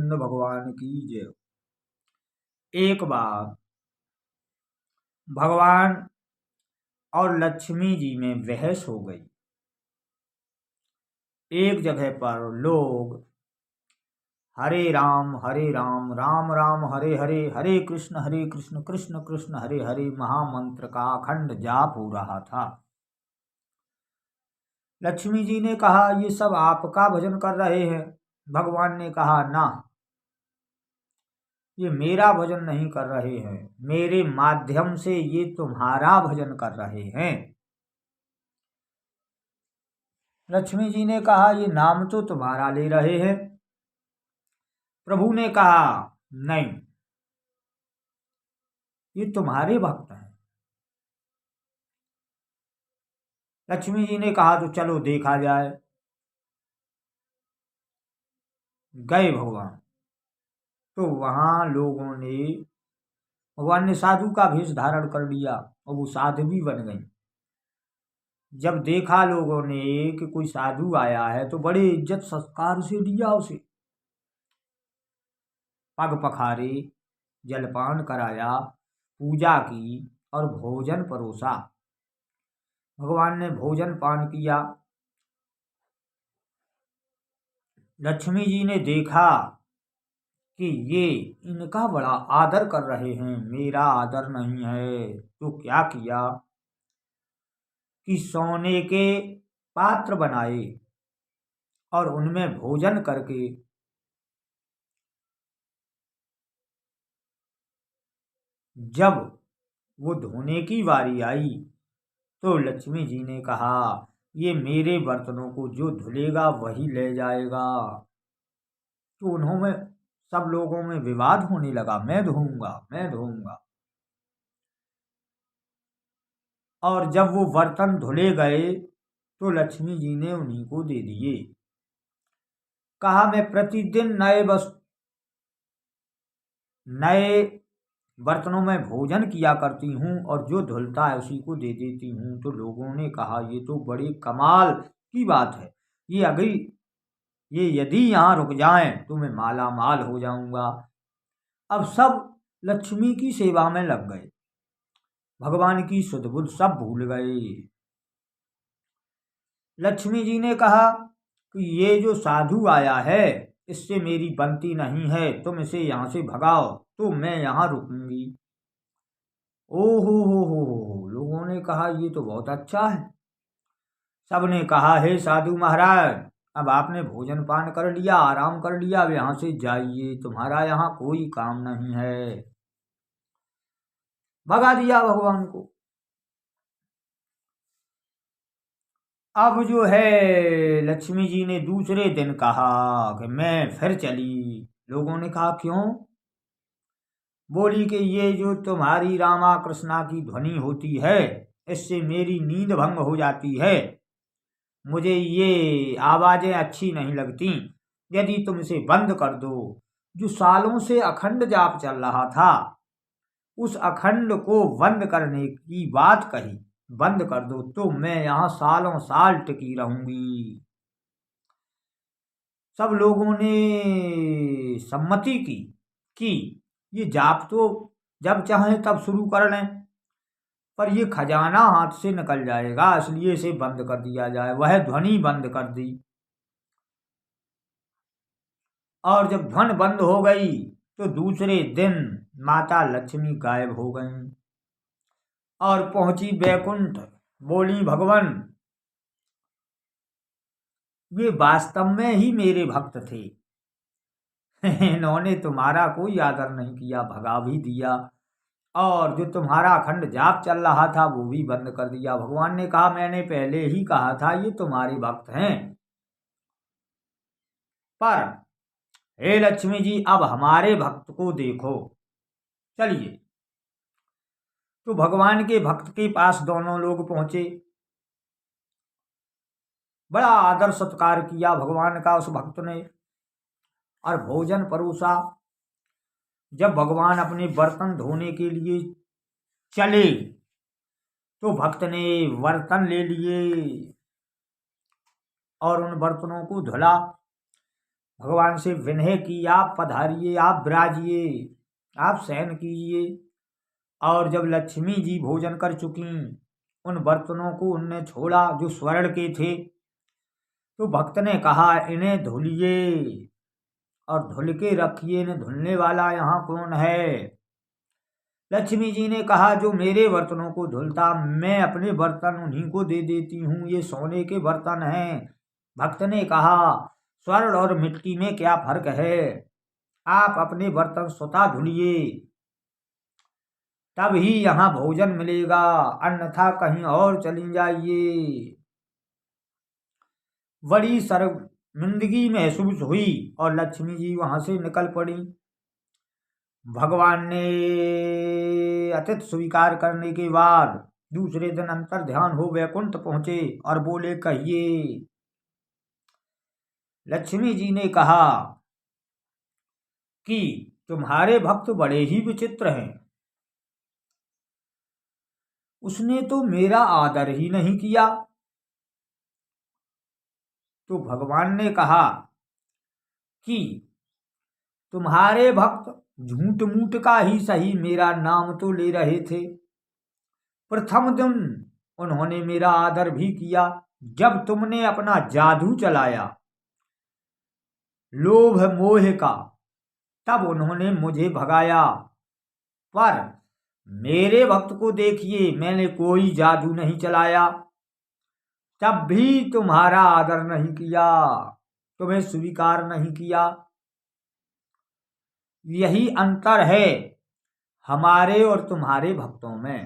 गोविंद भगवान की जय। एक बार भगवान और लक्ष्मी जी में बहस हो गई। एक जगह पर लोग हरे राम राम राम हरे हरे, हरे कृष्ण कृष्ण कृष्ण हरे हरे महामंत्र का अखंड जाप हो रहा था। लक्ष्मी जी ने कहा, ये सब आपका भजन कर रहे हैं। भगवान ने कहा, ना, ये मेरा भजन नहीं कर रहे हैं, मेरे माध्यम से ये तुम्हारा भजन कर रहे हैं। लक्ष्मी जी ने कहा, ये नाम तो तुम्हारा ले रहे हैं। प्रभु ने कहा, नहीं, ये तुम्हारे भक्त हैं। लक्ष्मी जी ने कहा, तो चलो देखा जाए। गए भगवान, तो वहां लोगों ने, भगवान ने साधु का भेष धारण कर लिया और वो साध्वी बन गई। जब देखा लोगों ने कि कोई साधु आया है तो बड़े इज्जत सत्कार से लिया उसे, पग पखारे, जलपान कराया, पूजा की और भोजन परोसा। भगवान ने भोजन पान किया। लक्ष्मी जी ने देखा कि ये इनका बड़ा आदर कर रहे हैं, मेरा आदर नहीं है। तो क्या किया कि सोने के पात्र बनाए और उनमें भोजन करके जब वो धोने की बारी आई तो लक्ष्मी जी ने कहा, ये मेरे बर्तनों को जो धुलेगा वही ले जाएगा। तो उन्होंने, सब लोगों में विवाद होने लगा, मैं धोऊंगा मैं धोऊंगा। और जब वो बर्तन धुले गए तो लक्ष्मी जी ने उन्हीं को दे दिए। कहा, मैं प्रतिदिन नए बर्तनों में भोजन किया करती हूँ और जो धुलता है उसी को दे देती हूँ। तो लोगों ने कहा, ये तो बड़ी कमाल की बात है, ये यदि यहाँ रुक जाएं तो मैं माला माल हो जाऊंगा। अब सब लक्ष्मी की सेवा में लग गए, भगवान की सुध बुध सब भूल गए। लक्ष्मी जी ने कहा कि ये जो साधु आया है इससे मेरी बनती नहीं है, तुम इसे यहाँ से भगाओ तो मैं यहाँ रुकूंगी। ओ हो, लोगों ने कहा, ये तो बहुत अच्छा है। सबने कहा, हे साधु महाराज, अब आपने भोजन पान कर लिया, आराम कर लिया, अब यहाँ से जाइए, तुम्हारा यहाँ कोई काम नहीं है। भगा दिया भगवान को। अब जो है लक्ष्मी जी ने दूसरे दिन कहा कि मैं फिर चली। लोगों ने कहा, क्यों? बोली कि ये जो तुम्हारी रामा कृष्णा की ध्वनि होती है इससे मेरी नींद भंग हो जाती है, मुझे ये आवाजें अच्छी नहीं लगती। यदि तुम इसे बंद कर दो, जो सालों से अखंड जाप चल रहा था उस अखंड को बंद करने की बात कही, बंद कर दो तो मैं यहाँ सालों साल टिकी रहूंगी। सब लोगों ने सम्मति की कि ये जाप तो जब चाहे तब शुरू कर लें, पर ये खजाना हाथ से निकल जाएगा, इसलिए इसे बंद कर दिया जाए। वह ध्वनि बंद कर दी और जब ध्वनि बंद हो गई तो दूसरे दिन माता लक्ष्मी गायब हो गईं और पहुंची बैकुंठ। बोली, भगवान, ये वास्तव में ही मेरे भक्त थे। इन्होंने तुम्हारा कोई आदर नहीं किया, भगा भी दिया, और जो तुम्हारा अखंड जाप चल रहा था वो भी बंद कर दिया। भगवान ने कहा, मैंने पहले ही कहा था ये तुम्हारे भक्त हैं। पर हे लक्ष्मी जी, अब हमारे भक्त को देखो, चलिए। तो भगवान के भक्त के पास दोनों लोग पहुंचे। बड़ा आदर सत्कार किया भगवान का उस भक्त ने और भोजन परोसा। जब भगवान अपने बर्तन धोने के लिए चले तो भक्त ने बर्तन ले लिए और उन बर्तनों को धुला। भगवान से विनय की, आप पधारिए, आप विराजिए, आप शयन कीजिए। और जब लक्ष्मी जी भोजन कर चुकी, उन बर्तनों को उनने छोड़ा जो स्वर्ण के थे। तो भक्त ने कहा, इन्हें धुलिए और धुल के रखिए, इन्हें धुलने वाला यहाँ कौन है? लक्ष्मी जी ने कहा, जो मेरे बर्तनों को धुलता, मैं अपने बर्तन उन्हीं को दे देती हूँ, ये सोने के बर्तन हैं। भक्त ने कहा, स्वर्ण और मिट्टी में क्या फर्क है? आप अपने बर्तन स्वतः धुलिए, तब ही यहाँ भोजन मिलेगा, अन्यथा कहीं और चली जाइए। बड़ी शर्मिंदगी महसूस हुई और लक्ष्मी जी वहां से निकल पड़ी। भगवान ने अतिथि स्वीकार करने के बाद दूसरे दिन अंतर ध्यान हो वैकुंठ पहुंचे और बोले, कहिए। लक्ष्मी जी ने कहा कि तुम्हारे भक्त बड़े ही विचित्र हैं। उसने तो मेरा आदर ही नहीं किया। तो भगवान ने कहा कि तुम्हारे भक्त झूठ मूठ का ही सही मेरा नाम तो ले रहे थे। प्रथम दिन उन्होंने मेरा आदर भी किया, जब तुमने अपना जादू चलाया लोभ मोह का, तब उन्होंने मुझे भगाया। पर मेरे भक्त को देखिए, मैंने कोई जादू नहीं चलाया, तब भी तुम्हारा आदर नहीं किया, तुम्हें स्वीकार नहीं किया। यही अंतर है हमारे और तुम्हारे भक्तों में।